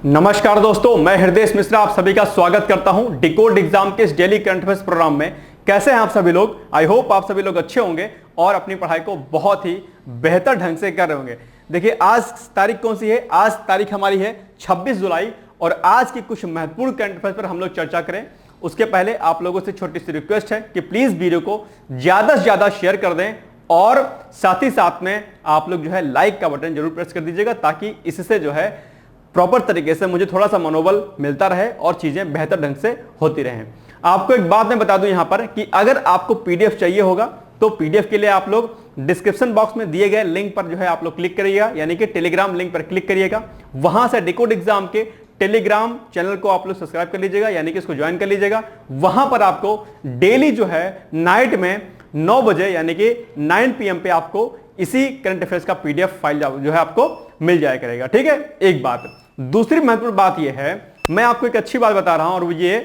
नमस्कार दोस्तों, मैं हृदय मिश्रा आप सभी का स्वागत करता हूं डिकोड एग्जाम के इस डेली करंट अफेयर्स प्रोग्राम में। कैसे हैं आप सभी लोग? आई होप आप सभी लोग अच्छे होंगे और अपनी पढ़ाई को बहुत ही बेहतर ढंग से कर रहे होंगे। देखिए, आज तारीख कौन सी है? आज तारीख हमारी है 26 जुलाई और आज की कुछ महत्वपूर्ण करंट अफेयर्स पर हम लोग चर्चा करें। उसके पहले आप लोगों से छोटी सी रिक्वेस्ट है कि प्लीज वीडियो को ज्यादा से ज्यादा शेयर कर दें और साथ ही साथ में आप लोग जो है लाइक का बटन जरूर प्रेस कर दीजिएगा, ताकि इससे जो है प्रॉपर तरीके से मुझे थोड़ा सा मनोबल मिलता रहे और चीजें बेहतर ढंग से होती रहें। आपको एक बात मैं बता दूं यहां पर कि अगर आपको पीडीएफ चाहिए होगा तो पीडीएफ के लिए आप लोग डिस्क्रिप्शन बॉक्स में दिए गए लिंक पर जो है आप लोग क्लिक करिएगा, यानी कि टेलीग्राम लिंक पर क्लिक करिएगा। वहां से डिकोड एग्जाम के टेलीग्राम चैनल को आप लोग सब्सक्राइब कर लीजिएगा, यानी कि इसको ज्वाइन कर लीजिएगा। वहां पर आपको डेली जो है नाइट में 9 बजे यानी कि 9 PM पे आपको इसी करंट अफेयर्स का पीडीएफ फाइल जो है आपको मिल जाया करेगा। ठीक है, एक बात। दूसरी महत्वपूर्ण बात यह है, मैं आपको एक अच्छी बात बता रहा हूं और वो ये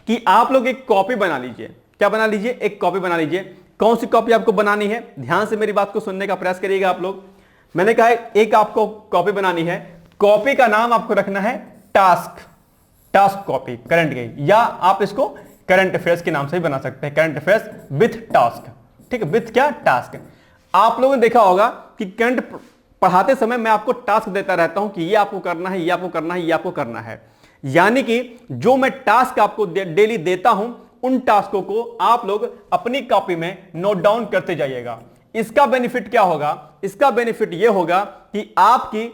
कि आप लोग एक कॉपी बना लीजिए। क्या बना लीजिए? एक कॉपी बना लीजिए। कौन सी कॉपी आपको बनानी है? ध्यान से मेरी बात को सुनने का प्रयास करिएगा आप लोग। मैंने कहा है एक आपको कॉपी बनानी है। कॉपी का नाम आपको रखना है टास्क कॉपी करंट की, या आप इसको करंट अफेयर्स के नाम से भी बना सकते हैं, करंट अफेयर्स विथ टास्क। ठीक है, विथ क्या? टास्क। आप लोगों ने देखा होगा कि करंट पढ़ाते समय मैं आपको टास्क देता रहता हूं कि ये आपको करना है, ये आपको करना है, ये आपको करना है। यानी कि जो मैं टास्क आपको डेली देता हूं उन टास्कों को आप लोग अपनी कॉपी में नोट डाउन करते जाइएगा। इसका बेनिफिट क्या होगा? इसका बेनिफिट यह होगा कि आपकी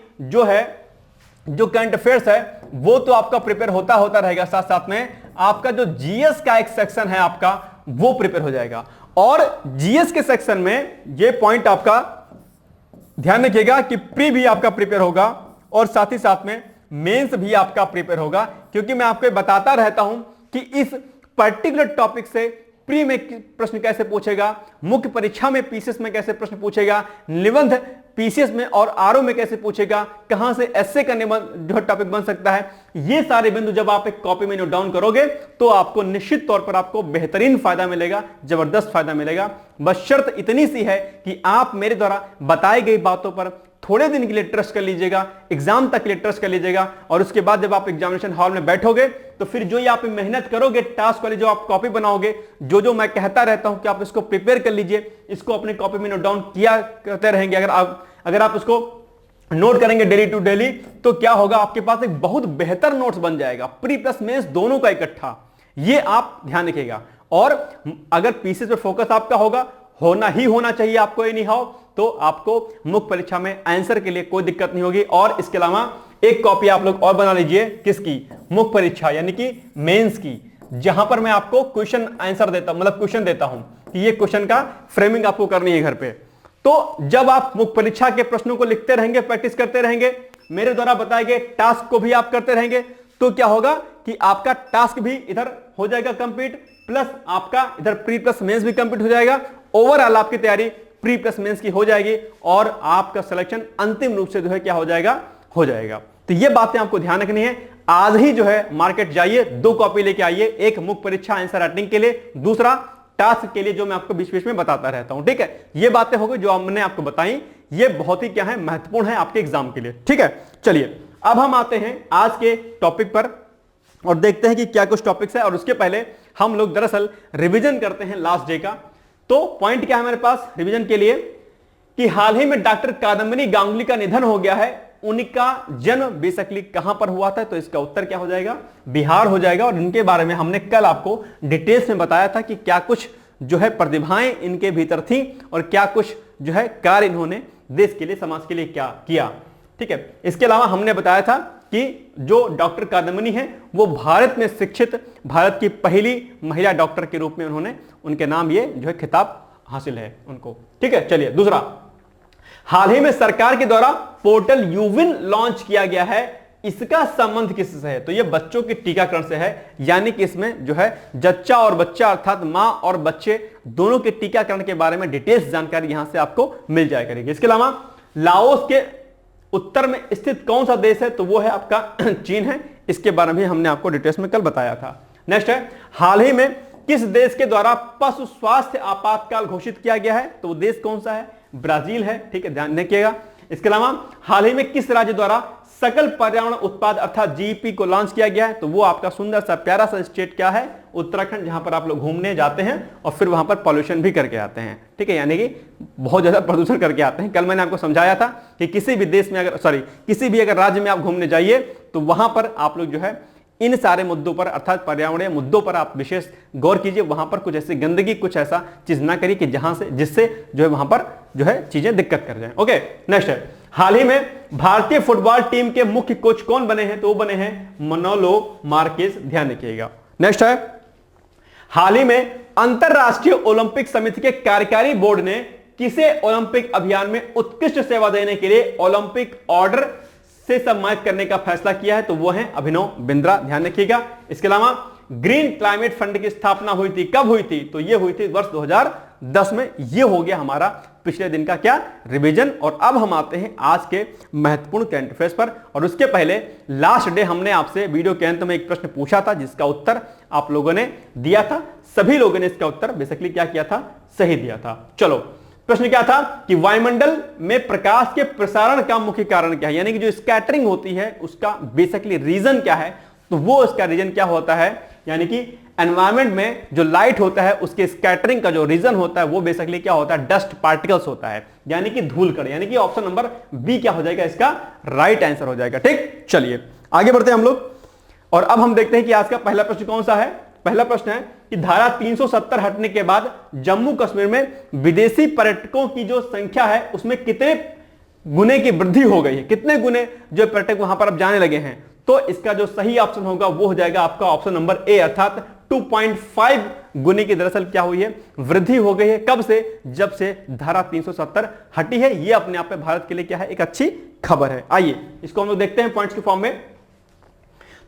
जो करंट अफेयर्स है वो तो आपका प्रिपेयर होता रहेगा, साथ साथ में आपका जो जीएस का एक सेक्शन है आपका वो प्रिपेयर हो जाएगा। और जीएस के सेक्शन में ये पॉइंट आपका ध्यान रखिएगा कि प्री भी आपका प्रिपेयर होगा और साथ ही साथ में मेंस भी आपका प्रिपेयर होगा, क्योंकि मैं आपको बताता रहता हूं कि इस पर्टिकुलर टॉपिक से प्री में प्रश्न कैसे पूछेगा, मुख्य परीक्षा में पीसीएस में कैसे प्रश्न पूछेगा, निबंध पीसीएस में और आरओ में कैसे पूछेगा, कहां से एसए का निबंध जो टॉपिक बन सकता है। ये सारे बिंदु जब आप एक कॉपी में नोट डाउन करोगे तो आपको निश्चित तौर पर आपको बेहतरीन फायदा मिलेगा, जबरदस्त फायदा मिलेगा। बस शर्त इतनी सी है कि आप मेरे द्वारा बताई गई बातों पर थोड़े दिन के लिए ट्रस्ट कर लीजिएगा, एग्जाम तक के लिए ट्रस्ट कर लीजिएगा, और उसके बाद जब आप एग्जामिनेशन हॉल में बैठोगे तो फिर जो ये आप मेहनत करोगे टास्क वाली जो आप कॉपी बनाओगे, जो मैं कहता रहता हूं कि आप इसको प्रिपेयर कर लीजिए, इसको अपने कॉपी में नोट डाउन किया करते रहेंगे। अगर आप इसको नोट करेंगे डेली टू डेली तो क्या होगा, आपके पास एक बहुत बेहतर नोट्स बन जाएगा, प्री प्लस मेंस दोनों का इकट्ठा। ये आप ध्यान रखिएगा। और अगर पीसीएस पे फोकस आपका होना चाहिए आपको एनी हाउ, तो आपको मुख्य परीक्षा में आंसर के लिए कोई दिक्कत नहीं होगी। और इसके अलावा एक कॉपी आप लोग और बना लीजिए, किसकी? मुख्य परीक्षा यानी कि मेंस की, जहां पर मैं आपको क्वेश्चन आंसर देता, मतलब क्वेश्चन देता हूं कि ये क्वेश्चन का फ्रेमिंग आपको करनी है घर पे। तो जब आप मुख्य परीक्षा के प्रश्नों को लिखते रहेंगे, प्रैक्टिस करते रहेंगे, मेरे द्वारा बताए गए टास्क को भी आप करते रहेंगे, तो क्या होगा कि आपका टास्क भी इधर हो जाएगा कंप्लीट, प्लस आपका इधर प्री प्लस मेंस भी कंप्लीट हो जाएगा। ओवरऑल आपकी तैयारी प्री प्लस मेंस की हो जाएगी और आपका सिलेक्शन अंतिम रूप से जो है क्या हो जाएगा। तो ये बातें आपको ध्यान रखनी है। आज ही जो है मार्केट जाइए, 2 कॉपी लेके आइए, एक मुख्य परीक्षा आंसर राइटिंग के लिए, दूसरा टास्क के लिए, जो मैं आपको बीच बीच में बताता रहता हूं। ठीक है, ये बातें हो गई जो हमने आपको बताई, ये बहुत ही क्या है, महत्वपूर्ण है आपके एग्जाम के लिए। ठीक है, चलिए अब हम आते हैं आज के टॉपिक पर और देखते हैं कि क्या कुछ टॉपिक्स है। और उसके पहले हम लोग दरअसल रिवीजन करते हैं लास्ट डे का। तो पॉइंट क्या है हमारे पास रिवीजन के लिए कि हाल ही में डॉक्टर कादम्बिनी गांगुली का निधन हो गया है। उनका जन्म बेसिकली कहां पर हुआ था? तो इसका उत्तर क्या हो जाएगा? बिहार हो जाएगा। और इनके बारे में हमने कल आपको डिटेल्स में बताया था कि क्या कुछ जो है प्रतिभाएं इनके भीतर थी और क्या कुछ जो है कार्य इन्होंने देश के लिए, समाज के लिए क्या किया। ठीक है, इसके अलावा हमने बताया था कि जो डॉक्टर कादम्बिनी है वो भारत में शिक्षित भारत की पहली महिला डॉक्टर के रूप में उनके नाम ये जो है खिताब हासिल है उनको। ठीक है, चलिए दूसरा, हाल ही में सरकार के द्वारा पोर्टल यूविन लॉन्च किया गया है। इसका संबंध किससे है? तो ये बच्चों के टीकाकरण से है, यानी कि इसमें जो है जच्चा और बच्चा अर्थात मां और बच्चे दोनों के टीकाकरण के बारे में डिटेल्स जानकारी यहां से आपको मिल जाया करेगी। इसके अलावा लाओस के उत्तर में स्थित कौन सा देश है? तो वो है आपका चीन है। इसके बारे में हमने आपको डिटेल्स में कल बताया था। नेक्स्ट है, हाल ही में किस देश के द्वारा पशु स्वास्थ्य आपातकाल घोषित किया गया है? तो वो देश कौन सा है? ब्राजील है। ठीक है, ध्यान रखिएगा। इसके अलावा हाल ही में किस राज्य द्वारा सकल पर्यावरण उत्पाद अर्थात जीईपी को लॉन्च किया गया है। तो वो आपका सुंदर सा प्यारा सा स्टेट क्या है? उत्तराखंड, जहां पर आप लोग घूमने जाते हैं और फिर वहां पर पॉल्यूशन भी करके आते हैं। ठीक है, यानी कि बहुत ज्यादा प्रदूषण करके आते हैं। कल मैंने आपको समझाया था कि किसी भी देश में किसी भी अगर राज्य में आप घूमने जाइए तो वहां पर आप लोग जो है इन सारे मुद्दों पर अर्थात पर्यावरणीय मुद्दों पर आप विशेष गौर कीजिए। वहां पर कुछ ऐसी गंदगी, कुछ ऐसा चीज ना करिए कि जिससे जो है वहां पर जो है चीजें दिक्कत कर जाएं। ओके, नेक्स्ट है, हाल ही में भारतीय फुटबॉल टीम के मुख्य कोच कौन बने हैं? तो वो बने हैं मनोलो मार्केज, ध्यान रखिएगा। नेक्स्ट है, हाल ही में अंतरराष्ट्रीय ओलंपिक समिति के कार्यकारी बोर्ड ने किसे ओलंपिक अभियान में उत्कृष्ट सेवा देने के लिए ओलंपिक ऑर्डर से सम्मानित करने का फैसला किया है? तो वो है अभिनव बिंद्रा, ध्यान रखिएगा। इसके अलावा ग्रीन क्लाइमेट फंड की स्थापना हुई थी, कब हुई थी? तो ये हुई थी वर्ष 2010 में। ये हो गया हमारा पिछले दिन का क्या रिवीजन। और अब हम आते हैं आज के महत्वपूर्ण करंट अफेयर्स पर। और उसके पहले लास्ट डे हमने आपसे वीडियो के अंत में एक प्रश्न पूछा था जिसका उत्तर आप लोगों ने दिया था। सभी लोगों ने इसका उत्तर बेसिकली क्या किया था? सही दिया था। चलो, प्रश्न क्या था कि वायुमंडल में प्रकाश के प्रसारण का मुख्य कारण क्या है? यानी कि जो स्कैटरिंग होती है उसका बेसिकली रीजन क्या है? तो वो इसका रीजन क्या होता है? यानी कि एनवायरमेंट में जो लाइट होता है उसके स्कैटरिंग का जो रीजन होता है वो बेसिकली क्या होता है? डस्ट पार्टिकल्स होता है, यानी कि धूल कण। यानी कि ऑप्शन नंबर बी क्या हो जाएगा? इसका राइट आंसर हो जाएगा। ठीक, चलिए आगे बढ़ते हैं हम लोग। और अब हम देखते हैं कि आज का पहला प्रश्न कौन सा है। पहला प्रश्न है कि धारा 370 हटने के बाद जम्मू कश्मीर में विदेशी पर्यटकों की जो संख्या है उसमें कितने गुने की वृद्धि हो गई है? कितने गुने जो पर्यटक वहां पर अब जाने लगे हैं? तो इसका जो सही ऑप्शन होगा वो हो जाएगा आपका ऑप्शन नंबर ए, अर्थात 2.5 गुने की दरअसल क्या हुई है? वृद्धि हो गई है। कब से? जब से धारा 370 हटी है। ये अपने आप में भारत के लिए क्या है? एक अच्छी खबर है। आइए इसको हम लोग देखते हैं पॉइंट्स के फॉर्म में।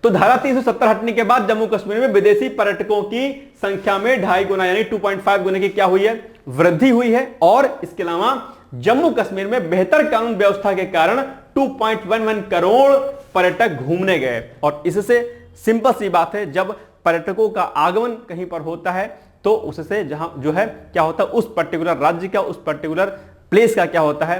तो धारा 370 हटने के बाद जम्मू कश्मीर में विदेशी पर्यटकों की संख्या में 2.5 गुना यानी 2.5 गुने की क्या हुई है? वृद्धि हुई है। और इसके अलावा जम्मू कश्मीर में बेहतर कानून व्यवस्था के कारण 2.11 करोड़ पर्यटक घूमने गए। और इससे सिंपल सी बात है, जब पर्यटकों का आगमन कहीं पर होता है तो उससे जहां जो है क्या होता है? उस पर्टिकुलर राज्य का, उस पर्टिकुलर प्लेस का क्या होता है?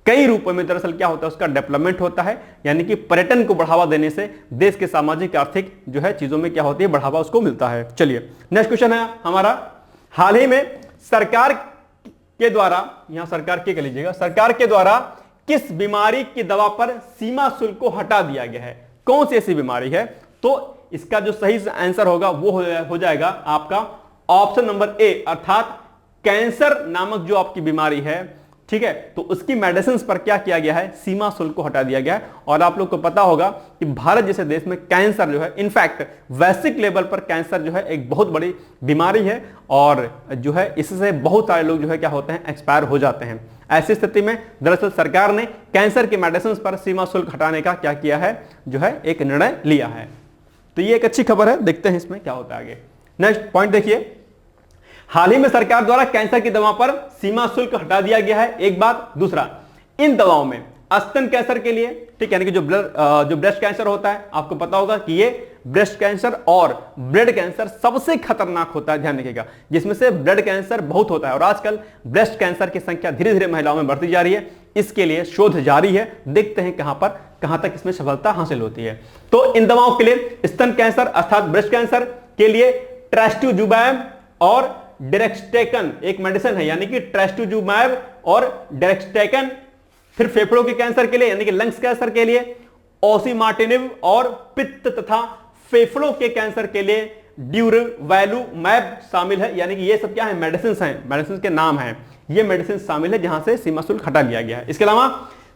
कई रूपों में दरअसल क्या होता है? उसका डेवलपमेंट होता है। यानी कि पर्यटन को बढ़ावा देने से देश के सामाजिक आर्थिक जो है चीजों में क्या होती है? बढ़ावा उसको मिलता है। चलिए नेक्स्ट क्वेश्चन है हमारा, हाल ही में सरकार के द्वारा, यहां सरकार के कह लीजिएगा, सरकार के द्वारा किस बीमारी की दवा पर सीमा शुल्क को हटा दिया गया है? कौन सी ऐसी बीमारी है? तो इसका जो सही आंसर होगा वो हो जाएगा आपका ऑप्शन नंबर ए, अर्थात कैंसर नामक जो आपकी बीमारी है, ठीक है, तो उसकी मेडिसिन पर क्या किया गया है? सीमा शुल्क को हटा दिया गया है। और आप लोग को पता होगा कि भारत जैसे देश में कैंसर जो है, इनफैक्ट वैश्विक लेवल पर कैंसर जो है एक बहुत बड़ी बीमारी है। और जो है इससे बहुत सारे लोग जो है क्या होते हैं? एक्सपायर हो जाते हैं। ऐसी स्थिति में दरअसल सरकार ने कैंसर की मेडिसिन पर सीमा शुल्क हटाने का क्या किया है? जो है एक निर्णय लिया है। तो ये एक अच्छी खबर है। देखते हैं इसमें क्या होता है आगे। नेक्स्ट पॉइंट देखिए, हाल ही में सरकार द्वारा कैंसर की दवा पर सीमा शुल्क हटा दिया गया है, एक बात। दूसरा, इन दवाओं में स्तन कैंसर के लिए, ठीक है, यानी कि जो ब्रेस्ट कैंसर होता है, आपको पता होगा कि ये ब्रेस्ट कैंसर और ब्लड कैंसर सबसे खतरनाक होता है, ध्यान रखिएगा, जिसमें से ब्लड कैंसर बहुत होता है। और आजकल ब्रेस्ट कैंसर की संख्या धीरे धीरे महिलाओं में बढ़ती जा रही है। इसके लिए शोध जारी है, देखते हैं कहां तक इसमें सफलता हासिल होती है। तो इन दवाओं के लिए स्तन कैंसर अर्थात ब्रेस्ट कैंसर के लिए ट्रैस्टुजुमैब और डेरेक्सटेकन एक मेडिसिन है, यानी कि ट्रैस्टुजुमैब और डेरेक्सटेकन। फिर फेफड़ों के कैंसर के लिए यानी कि लंग्स कैंसर के लिए ओसिमाटिनिब और पित्त तथा फेफड़ों के कैंसर के लिए ड्यूरवैलुमैब शामिल है। यानी कि ये सब क्या है? मेडिसिन हैं, मेडिसिन के नाम हैं। ये मेडिसिन शामिल है जहां से सीमा शुल्क हटा लिया गया है। इसके अलावा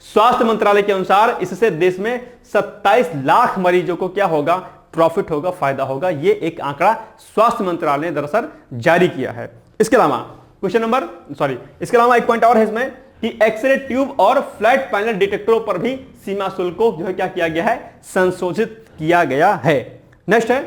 स्वास्थ्य मंत्रालय के अनुसार इससे देश में 27 लाख मरीजों को क्या होगा? प्रॉफिट होगा, फायदा होगा। ये एक आंकड़ा स्वास्थ्य मंत्रालय ने दरअसल जारी किया है। इसके अलावा इसके अलावा एक पॉइंट और है इसमें कि एक्सरे ट्यूब और फ्लैट पैनल डिटेक्टरों पर भी सीमा शुल्क को जो है क्या किया गया है? संशोधित किया गया है। नेक्स्ट है,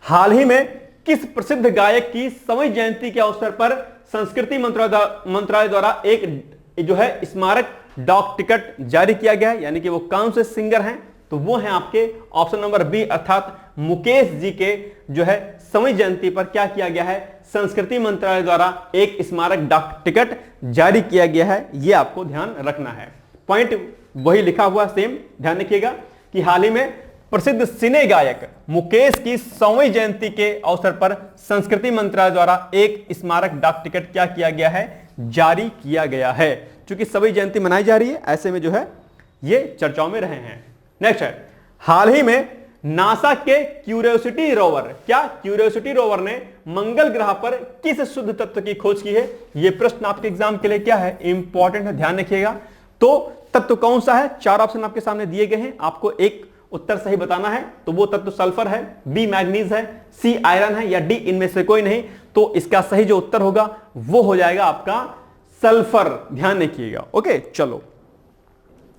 हाल ही में किस प्रसिद्ध गायक की सवई जयंती के अवसर पर संस्कृति मंत्रालय द्वारा एक जो है स्मारक डाक टिकट जारी किया गया है? यानी कि वो कौन से सिंगर हैं? तो वो हैं आपके ऑप्शन नंबर बी, अर्थात मुकेश जी के जो है सवई जयंती पर क्या किया गया है? संस्कृति मंत्रालय द्वारा एक स्मारक डाक टिकट जारी किया गया है। ये आपको ध्यान रखना है। पॉइंट वही लिखा हुआ सेम। ध्यान रखिएगा कि हाल ही में प्रसिद्ध सिने गायक मुकेश की 100वीं जयंती के अवसर पर संस्कृति मंत्रालय द्वारा एक स्मारक डाक टिकट क्या किया गया है, जारी किया गया है। क्योंकि 100वीं जयंती मनाई जा रही है, ऐसे में जो है ये चर्चाओं में रहे हैं। नेक्स्ट है, हाल ही में नासा के क्यूरियोसिटी रोवर, क्या क्यूरियोसिटी रोवर ने मंगल ग्रह पर किस शुद्ध तत्व की खोज की है? यह प्रश्न आपके एग्जाम के लिए क्या है, इंपॉर्टेंट है, ध्यान रखिएगा। तो तत्व कौन सा है? 4 ऑप्शन आपके सामने दिए गए हैं, आपको एक उत्तर सही बताना है। तो वो तत्व सल्फर है, बी मैग्नीज है, सी आयरन है, या डी इनमें से कोई नहीं। तो इसका सही जो उत्तर होगा वो हो जाएगा आपका सल्फर। ध्यान रखिएगा। ओके, चलो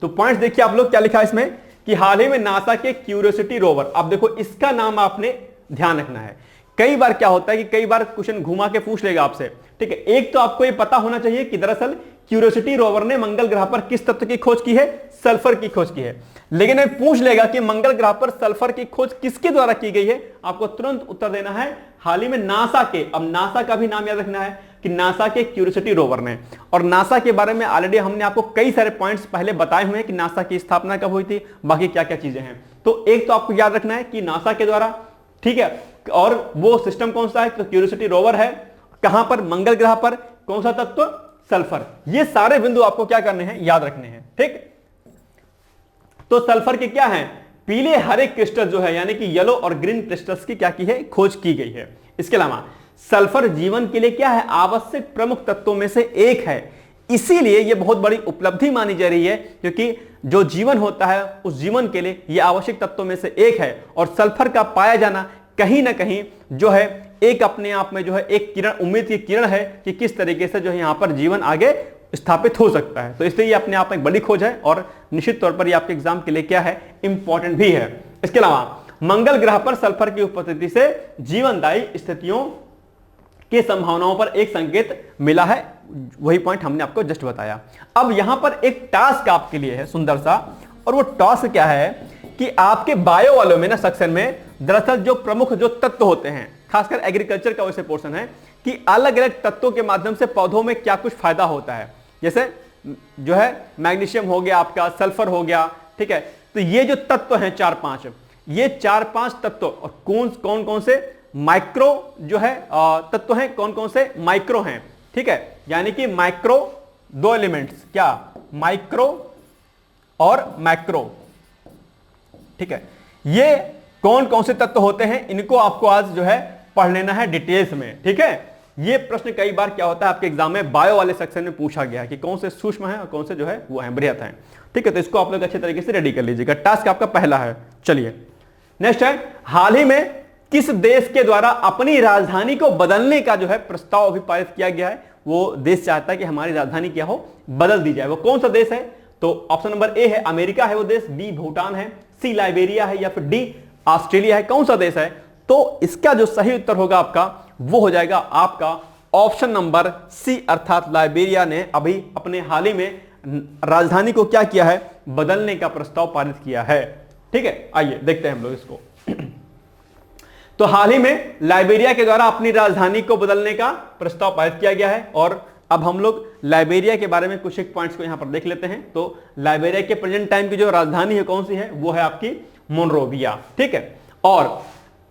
तो पॉइंट्स देखिए आप लोग क्या लिखा है इसमें कि हाल ही में नासा के क्यूरियोसिटी रोवर, अब देखो इसका नाम आपने ध्यान रखना है। कई बार क्या होता है कि कई बार क्वेश्चन घुमा के पूछ लेगा आपसे, ठीक है। एक तो आपको ये पता होना चाहिए कि दरअसल क्यूरियोसिटी रोवर ने मंगल ग्रह पर किस तत्व की खोज की है, सल्फर की खोज की है। लेकिन ये पूछ लेगा कि मंगल ग्रह पर सल्फर की खोज किसके द्वारा की गई है, आपको तुरंत उत्तर देना है हाल ही में नासा के। अब नासा का भी नाम याद रखना है कि नासा के क्यूरियोसिटी रोवर ने, और नासा के बारे में ऑलरेडी हमने आपको कई सारे पॉइंट्स पहले बताए हुए हैं कि नासा की स्थापना कब हुई थी, बाकी क्या क्या चीजें हैं। तो एक तो आपको याद रखना है कि नासा के द्वारा, ठीक है। और वो सिस्टम कौन सा है, तो क्यूरियोसिटी रोवर है। कहां पर, मंगल ग्रह पर। कौन सा तत्व, सल्फर। ये सारे बिंदु आपको क्या करने हैं, याद रखने हैं, ठीक। तो सल्फर के क्या है, पीले हरे क्रिस्टल जो है, यानी कि येलो और ग्रीन क्रिस्टल्स की क्या की है, खोज की गई है। इसके अलावा सल्फर जीवन के लिए क्या है, आवश्यक प्रमुख तत्वों में से एक है। इसीलिए यह बहुत बड़ी उपलब्धि मानी जा रही है, क्योंकि जो जीवन होता है उस जीवन के लिए यह आवश्यक तत्वों में से एक है। और सल्फर का पाया जाना कहीं ना कहीं जो है एक अपने आप में जो है एक किरण, उम्मीद की किरण है कि किस तरीके से जो है यहां पर जीवन आगे स्थापित हो सकता है। तो इसलिए ये अपने आप में एक बड़ी खोज है और निश्चित तौर पर ये आपके एग्जाम के लिए क्या है, इंपॉर्टेंट भी है। इसके अलावा मंगल ग्रह पर सल्फर की उपस्थिति से जीवनदायी स्थितियों की संभावनाओं पर एक संकेत मिला है। वही पॉइंट हमने आपको जस्ट बताया। अब यहां पर एक टास्क आपके लिए है सुंदर सा, और वो टास्क क्या है कि आपके बायो वालों में ना सेक्शन में दरअसल जो प्रमुख जो तत्व होते हैं, खासकर एग्रीकल्चर का वैसे पोर्शन है कि अलग अलग तत्वों के माध्यम से पौधों में क्या कुछ फायदा होता है। जैसे जो है मैग्नीशियम हो गया आपका, सल्फर हो गया, ठीक है। तो ये जो तत्व हैं 4-5, ये 4-5 तत्व, और कौन कौन से माइक्रो जो है तत्व हैं, कौन कौन से माइक्रो हैं, ठीक है। यानी कि माइक्रो 2 एलिमेंट्स, क्या, माइक्रो और मैक्रो, ठीक है। ये कौन कौन से तत्व होते हैं, इनको आपको आज जो है पढ़ लेना है डिटेल्स में, ठीक है। ये प्रश्न कई बार क्या होता है आपके एग्जाम में बायो वाले सेक्शन में पूछा गया है कि कौन से सूक्ष्म है और कौन से जो है वो है बृहत है, ठीक है। तो इसको आप लोग अच्छे तरीके से रेडी कर लीजिएगा। टास्क आपका पहला है। चलिए नेक्स्ट है, हाल ही में किस देश के द्वारा अपनी राजधानी को बदलने का जो है प्रस्ताव अभी पारित किया गया है। वो देश चाहता है कि हमारी राजधानी क्या हो, बदल दी जाए। वो कौन सा देश है, तो ऑप्शन नंबर ए है अमेरिका है वो देश, बी भूटान है, सी लाइबेरिया है, या फिर डी ऑस्ट्रेलिया है। कौन सा देश है, तो इसका जो सही उत्तर होगा आपका वो हो जाएगा आपका ऑप्शन नंबर सी, अर्थात लाइबेरिया ने अभी अपने हाल ही में राजधानी को क्या किया है, बदलने का प्रस्ताव पारित किया है, ठीक है। आइए देखते हैं हम लोग इसको। तो हाल ही में लाइबेरिया के द्वारा अपनी राजधानी को बदलने का प्रस्ताव पारित किया गया है। और अब हम लोग लाइबेरिया के बारे में कुछ एक पॉइंट्स को यहां पर देख लेते हैं। तो लाइबेरिया के प्रेजेंट टाइम की जो राजधानी है कौन सी है, वो है आपकी मोनरोविया, ठीक है। और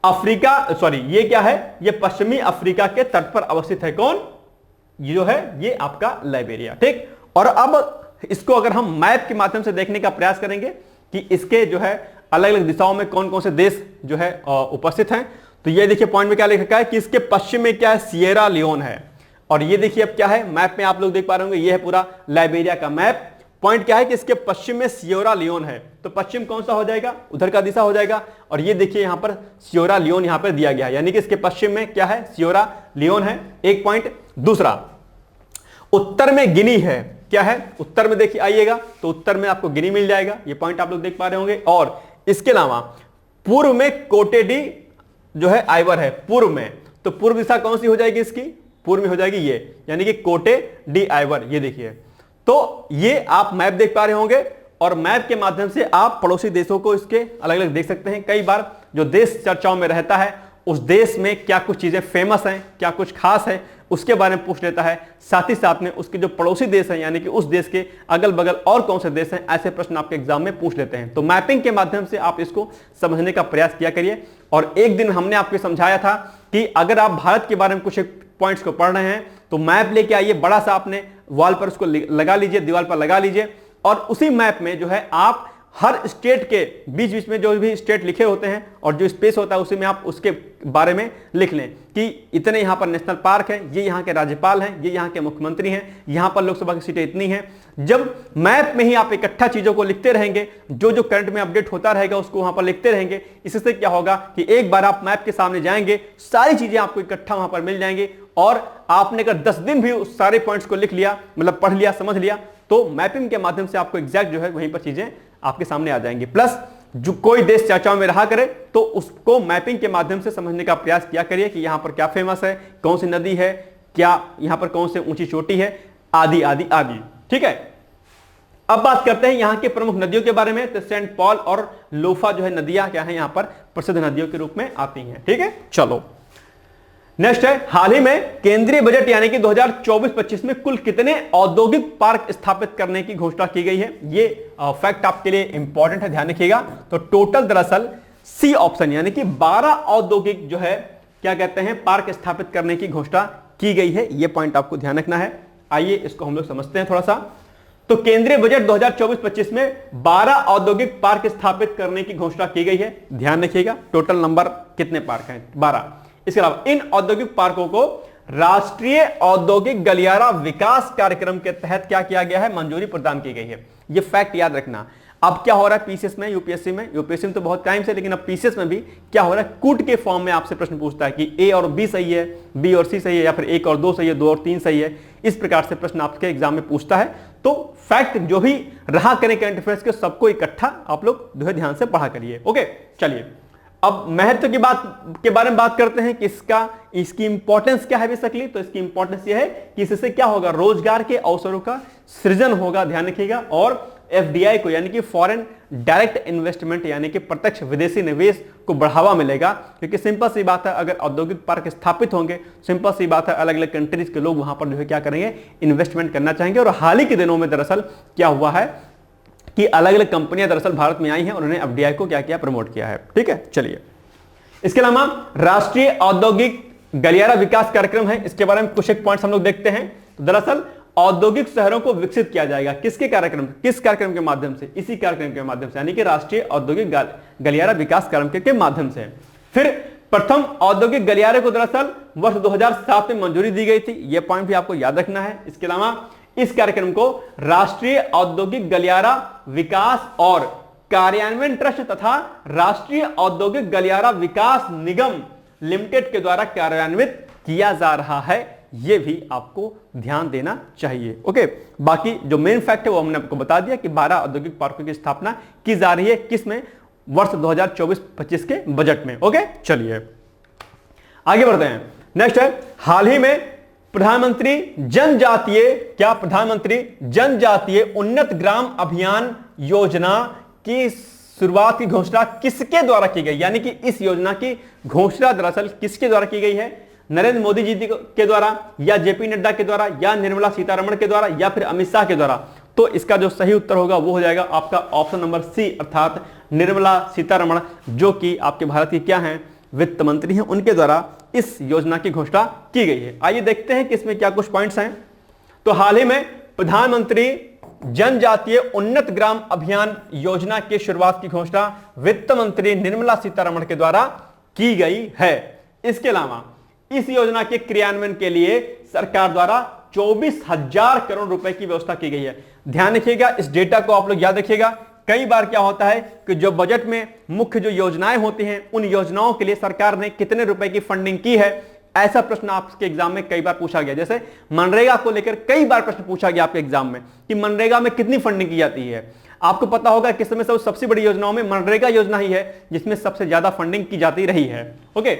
अफ्रीका, सॉरी ये क्या है, ये पश्चिमी अफ्रीका के तट पर अवस्थित है। कौन, ये जो है ये आपका लाइबेरिया, ठीक। और अब इसको अगर हम मैप के माध्यम से देखने का प्रयास करेंगे कि इसके जो है अलग अलग दिशाओं में कौन कौन से देश जो है उपस्थित हैं, तो ये देखिए पॉइंट में क्या लिखा है कि इसके पश्चिम में क्या है, सिएरा लियोन है। और ये देखिए अब क्या है, मैप में आप लोग देख पा रहे होंगे, ये है पूरा लाइबेरिया का मैप। पॉइंट क्या है कि इसके पश्चिम में सिएरा लियोन है, तो पश्चिम कौन सा हो जाएगा, उधर का दिशा हो जाएगा। और ये देखिए यहां पर सिएरा लियोन यहां पर दिया गया है, यानी कि इसके पश्चिम में क्या है, सिएरा लियोन है, एक पॉइंट। दूसरा, उत्तर में गिनी है, क्या है, उत्तर में देखिए आइएगा तो उत्तर में आपको गिनी मिल जाएगा, ये पॉइंट आप लोग देख पा रहे होंगे। और इसके अलावा पूर्व में कोटे डी जो है आइवर है, पूर्व में, तो पूर्व दिशा कौन सी हो जाएगी इसकी, पूर्व में हो जाएगी ये, यानी कि कोटे डी आइवर, ये देखिए। तो ये आप मैप देख पा रहे होंगे, और मैप के माध्यम से आप पड़ोसी देशों को इसके अलग अलग देख सकते हैं। कई बार जो देश चर्चाओं में रहता है उस देश में क्या कुछ चीजें फेमस हैं, क्या कुछ खास है, उसके बारे में पूछ लेता है। साथ ही साथ में उसके जो पड़ोसी देश हैं, यानी कि उस देश के अगल बगल और कौन से देश हैं, ऐसे प्रश्न आपके एग्जाम में पूछ लेते हैं। तो मैपिंग के माध्यम से आप इसको समझने का प्रयास किया करिए। और एक दिन हमने आपको समझाया था कि अगर आप भारत के बारे में कुछ पॉइंट्स को पढ़ रहे हैं तो मैप लेके आइए, बड़ा सा आपने वॉल पर उसको लगा लीजिए, दीवार पर लगा लीजिए, और उसी मैप में जो है आप हर स्टेट के बीच बीच में जो भी स्टेट लिखे होते हैं और जो स्पेस होता है उसी में आप उसके बारे में लिख लें कि इतने यहाँ पर नेशनल पार्क है, ये यहाँ के राज्यपाल हैं, ये यहाँ के मुख्यमंत्री हैं, यहाँ पर लोकसभा की सीटें इतनी हैं। जब मैप में ही आप इकट्ठा चीजों को लिखते रहेंगे, जो जो करंट में अपडेट होता रहेगा उसको वहां पर लिखते रहेंगे, इससे क्या होगा कि एक बार आप मैप के सामने जाएंगे, सारी चीजें आपको इकट्ठा वहां पर मिल जाएंगी। और आपने अगर 10 दिन भी उस सारे पॉइंट्स को लिख लिया, मतलब पढ़ लिया, समझ लिया, तो मैपिंग के माध्यम से आपको एग्जैक्ट जो है वहीं पर चीजें आपके सामने आ जाएंगी। प्लस जो कोई देश चर्चाओं में रहा करे तो उसको मैपिंग के माध्यम से समझने का प्रयास किया करिए कि यहां पर क्या फेमस है, कौन सी नदी है, क्या यहां पर कौन सी ऊंची चोटी है, आदि आदि आदि। ठीक है, अब बात करते हैं यहां के प्रमुख नदियों के बारे में। तो सेंट पॉल और लोफा जो है नदियां क्या है, यहां पर प्रसिद्ध नदियों के रूप में आती हैं। ठीक है, चलो नेक्स्ट है, हाल ही में केंद्रीय बजट यानी कि 2024-25 में कुल कितने औद्योगिक पार्क स्थापित करने की घोषणा की गई है। ये फैक्ट आपके लिए इंपॉर्टेंट है, ध्यान रखिएगा। तो टोटल दरअसल सी ऑप्शन यानी कि 12 औद्योगिक जो है क्या कहते हैं पार्क स्थापित करने की घोषणा की गई है। यह पॉइंट आपको ध्यान रखना है। आइए इसको हम लोग समझते हैं थोड़ा सा। तो केंद्रीय बजट 2024-25 में 12 औद्योगिक पार्क स्थापित करने की घोषणा की गई है। ध्यान रखिएगा, टोटल नंबर कितने पार्क हैं, 12। इसके अलावा इन औद्योगिक पार्कों को राष्ट्रीय औद्योगिक गलियारा विकास कार्यक्रम के तहत क्या किया गया है, मंजूरी प्रदान की गई है। यह फैक्ट याद रखना। अब क्या हो रहा है पीसीएस में, यूपीएससी में तो बहुत टाइम से, लेकिन अब पीसीएस में भी क्या हो रहा है, कूट के फॉर्म में आपसे प्रश्न पूछता है कि ए और बी सही है, बी और सी सही है, या फिर 1 और 2 सही है, 2 और 3 सही है। इस प्रकार से प्रश्न आपके एग्जाम में पूछता है। तो फैक्ट जो भी रहा करें करंट अफेयर्स के, सबको इकट्ठा आप लोग जो है ध्यान से पढ़ा करिए। ओके, चलिए अब महत्व की बात के बारे में बात करते हैं कि इसकी इंपॉर्टेंस क्या है बेसिकली। तो इसकी इंपॉर्टेंस यह है कि इससे क्या होगा, रोजगार के अवसरों का सृजन होगा, ध्यान रखिएगा। और एफडीआई को यानी कि फॉरेन डायरेक्ट इन्वेस्टमेंट यानी कि प्रत्यक्ष विदेशी निवेश को बढ़ावा मिलेगा। क्योंकि सिंपल सी बात है, अगर औद्योगिक पार्क स्थापित होंगे, सिंपल सी बात है, अलग अलग कंट्रीज के लोग वहां पर जो है क्या करेंगे, इन्वेस्टमेंट करना चाहेंगे। और हाल ही के दिनों में दरअसल क्या हुआ है कि अलग अलग कंपनियां दरअसल भारत में आई हैं और उन्होंने एफडीआई को क्या किया, प्रमोट किया है। ठीक है, चलिए इसके अलावा राष्ट्रीय औद्योगिक गलियारा विकास कार्यक्रम है, इसके बारे में कुछ एक पॉइंट्स हम लोग देखते हैं। तो दरअसल औद्योगिक शहरों को विकसित किया जाएगा, किस कार्यक्रम के माध्यम से, इसी कार्यक्रम के माध्यम से, यानी कि राष्ट्रीय औद्योगिक गलियारा विकास कार्यक्रम के माध्यम से। फिर प्रथम औद्योगिक गलियारे को दरअसल वर्ष 2007 में मंजूरी दी गई थी, यह पॉइंट भी आपको याद रखना है। इसके अलावा इस कार्यक्रम को राष्ट्रीय औद्योगिक गलियारा विकास और कार्यान्वयन ट्रस्ट तथा राष्ट्रीय औद्योगिक गलियारा विकास निगम लिमिटेड के द्वारा कार्यान्वित किया जा रहा है। यह भी आपको ध्यान देना चाहिए। ओके, बाकी जो मेन फैक्ट है वो हमने आपको बता दिया कि 12 औद्योगिक पार्कों की स्थापना की जा रही है, किसमें, वर्ष 2024-25 के बजट में। ओके, चलिए आगे बढ़ते हैं। नेक्स्ट है, हाल ही में प्रधानमंत्री जनजातीय उन्नत ग्राम अभियान योजना की शुरुआत की घोषणा किसके द्वारा की गई, यानी कि इस योजना की घोषणा दरअसल किसके द्वारा की गई है, नरेंद्र मोदी जी के द्वारा, या जेपी नड्डा के द्वारा, या निर्मला सीतारमण के द्वारा, या फिर अमित शाह के द्वारा। तो इसका जो सही उत्तर होगा वो हो जाएगा आपका ऑप्शन नंबर सी, अर्थात निर्मला सीतारमण, जो कि आपके भारत की क्या है, वित्त मंत्री हैं, उनके द्वारा इस योजना की घोषणा की गई है। आइए देखते हैं कि इसमें क्या कुछ पॉइंट्स हैं। तो हाल ही में प्रधानमंत्री जनजातीय उन्नत ग्राम अभियान योजना की शुरुआत की घोषणा वित्त मंत्री निर्मला सीतारमण के द्वारा की गई है। इसके अलावा इस योजना के क्रियान्वयन के लिए सरकार द्वारा 24,000 करोड़ रुपए की व्यवस्था की गई है। ध्यान रखिएगा, इस डेटा को आप लोग याद रखिएगा। कई बार क्या होता है कि जो बजट में मुख्य जो योजनाएं होती हैं, उन योजनाओं के लिए सरकार ने कितने रुपए की फंडिंग की है, ऐसा प्रश्न आपके एग्जाम में कई बार पूछा गया। जैसे मनरेगा को लेकर कई बार प्रश्न पूछा गया आपके एग्जाम में कि मनरेगा में कितनी फंडिंग की जाती है। आपको पता होगा कि इस समय सबसे बड़ी योजनाओं में मनरेगा योजना ही है जिसमें सबसे ज्यादा फंडिंग की जाती रही है। ओके,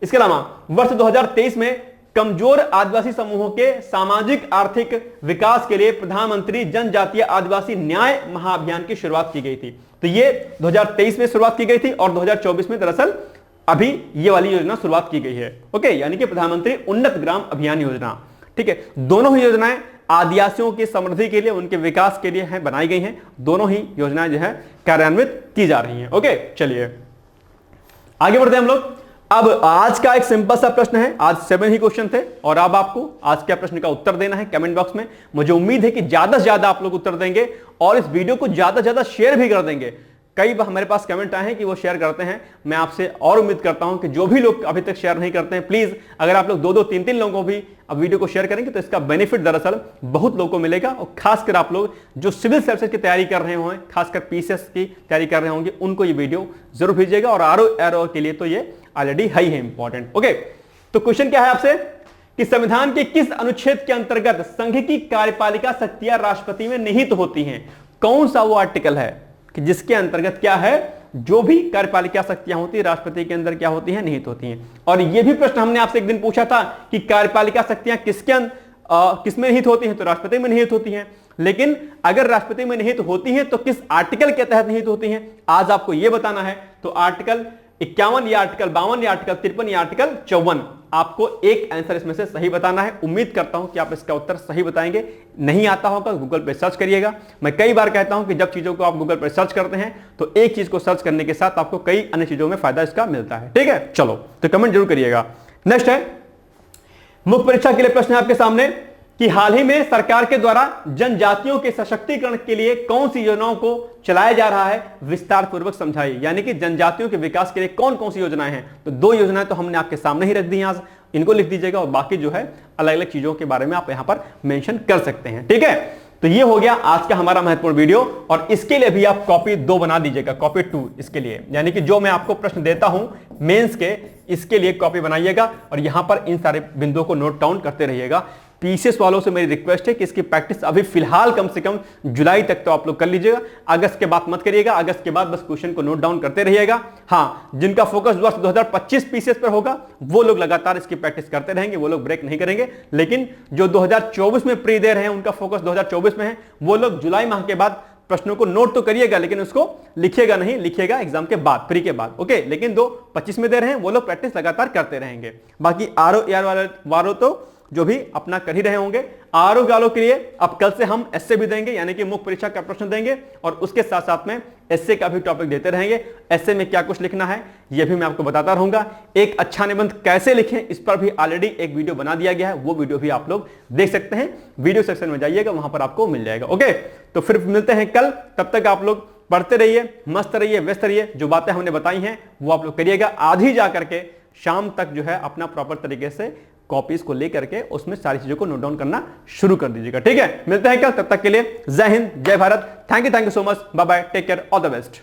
इसके अलावा वर्ष 2023 में कमजोर आदिवासी समूहों के सामाजिक आर्थिक विकास के लिए प्रधानमंत्री जनजातीय आदिवासी न्याय महाअभियान की शुरुआत की गई थी। तो ये 2023 में शुरुआत की गई थी और 2024 में दरअसल अभी ये वाली योजना शुरुआत की गई है। ओके, यानी कि प्रधानमंत्री उन्नत ग्राम अभियान योजना। ठीक है, दोनों ही योजनाएं आदिवासियों की समृद्धि के लिए, उनके विकास के लिए हैं, बनाई गई हैं। दोनों ही योजनाएं जो है कार्यान्वित की जा रही हैं। ओके, चलिए आगे बढ़ते हैं हम लोग। अब आज का एक सिंपल सा प्रश्न है, आज 7 ही क्वेश्चन थे और अब आपको आज के प्रश्न का उत्तर देना है कमेंट बॉक्स में। मुझे उम्मीद है कि ज्यादा से ज्यादा आप लोग उत्तर देंगे और इस वीडियो को ज्यादा से ज्यादा शेयर भी कर देंगे। कई बार हमारे पास कमेंट आए हैं कि वो शेयर करते हैं, मैं आपसे और उम्मीद करता हूं कि जो भी लोग अभी तक शेयर नहीं करते हैं, प्लीज अगर आप लोग 2-2, 3-3 लोगों को भी अब वीडियो को शेयर करेंगे तो इसका बेनिफिट दरअसल बहुत लोगों को मिलेगा। और खासकर आप लोग जो सिविल सर्विसेज की तैयारी कर रहे होंगे, खासकर पीसीएस की तैयारी कर रहे होंगे, उनको ये वीडियो जरूर भेजिएगा। और आरओ के लिए तो ये ऑलरेडी है ही है इंपॉर्टेंट। ओके, तो क्वेश्चन क्या है आपसे कि संविधान के किस अनुच्छेद के अंतर्गत संघ की कार्यपालिका शक्तियां राष्ट्रपति में निहित होती हैं? कौन सा वो आर्टिकल है कि जिसके अंतर्गत क्या है, जो भी कार्यपालिका शक्तियां होती है राष्ट्रपति के अंदर क्या होती हैं, निहित होती हैं। और यह भी प्रश्न हमने आपसे एक दिन पूछा था कि कार्यपालिका शक्तियां किसमें निहित होती हैं, तो राष्ट्रपति में निहित होती हैं। लेकिन अगर राष्ट्रपति में निहित होती हैं तो किस आर्टिकल के तहत निहित होती हैं, आज आपको यह बताना है। तो आर्टिकल 51 या आर्टिकल 52 या आर्टिकल 53 या आर्टिकल 54, आपको एक आंसर इसमें से सही बताना है। उम्मीद करता हूं कि आप इसका उत्तर सही बताएंगे। नहीं आता होगा गूगल पे सर्च करिएगा। मैं कई बार कहता हूं कि जब चीजों को आप गूगल पर सर्च करते हैं तो एक चीज को सर्च करने के साथ आपको कई अन्य चीजों में फायदा इसका मिलता है। ठीक है, चलो तो कमेंट जरूर करिएगा। नेक्स्ट है मुख्य परीक्षा के लिए प्रश्न है आपके सामने कि हाल ही में सरकार के द्वारा जनजातियों के सशक्तिकरण के लिए कौन सी योजनाओं को चलाया जा रहा है, विस्तार पूर्वक समझाइए। यानी कि जनजातियों के विकास के लिए कौन कौन सी योजनाएं हैं। तो 2 योजनाएं तो हमने आपके सामने ही रख दी हैं, आज इनको लिख दीजिएगा और बाकी जो है अलग अलग चीजों के बारे में आप यहां पर मेंशन कर सकते हैं। ठीक है, तो ये हो गया आज का हमारा महत्वपूर्ण वीडियो। और इसके लिए भी आप कॉपी 2 बना दीजिएगा, कॉपी 2 इसके लिए, यानी कि जो मैं आपको प्रश्न देता हूं मेंस के, इसके लिए कॉपी बनाइएगा और यहां पर इन सारे बिंदुओं को नोट डाउन करते रहिएगा। पीसीएस वालों से मेरी रिक्वेस्ट है कि इसकी प्रैक्टिस अभी फिलहाल कम से कम जुलाई तक तो आप लोग कर लीजिएगा। अगस्त के बाद मत करिएगा, अगस्त के बाद बस क्वेश्चन को नोट डाउन करते रहिएगा। हाँ, जिनका फोकस वर्ष 2025 पीसीएस पर होगा वो लोग लगातार इसकी प्रैक्टिस करते रहेंगे, वो लोग ब्रेक नहीं करेंगे। लेकिन जो 2024 में प्री दे रहे हैं, उनका फोकस 2024 में है, वो लोग जुलाई माह के बाद प्रश्नों को नोट तो करिएगा लेकिन उसको लिखिएगा नहीं, लिखिएगा एग्जाम के बाद, प्री के बाद। ओके, लेकिन 25 में दे रहे हैं वो लोग प्रैक्टिस लगातार करते रहेंगे। बाकी आरओ वालों तो जो भी अपना कर ही रहे होंगे। आरओ वालों के लिए अब कल से हम एसए भी देंगे, यानी कि मुख्य परीक्षा का प्रश्न देंगे और उसके साथ साथ में एसए का भी टॉपिक देते रहेंगे। एसए में क्या कुछ लिखना है यह भी मैं आपको बताता रहूंगा। एक अच्छा निबंध कैसे लिखें इस पर भी ऑलरेडी एक वीडियो बना दिया गया है, वो वीडियो भी आप लोग देख सकते हैं। वीडियो सेक्शन में जाइएगा, वहां पर आपको मिल जाएगा। ओके, तो फिर मिलते हैं कल। तब तक आप लोग पढ़ते रहिए, मस्त रहिए, व्यस्त रहिए। जो बातें हमने बताई हैं वो आप लोग करिएगा। आज ही जाकर के शाम तक जो है अपना प्रॉपर तरीके से कॉपीज को लेकर के उसमें सारी चीजों को नोट डाउन करना शुरू कर दीजिएगा। ठीक है, मिलते हैं कल, तब तक के लिए जय हिंद, जय Bharat. Thank you so much, bye bye, take care, all the best.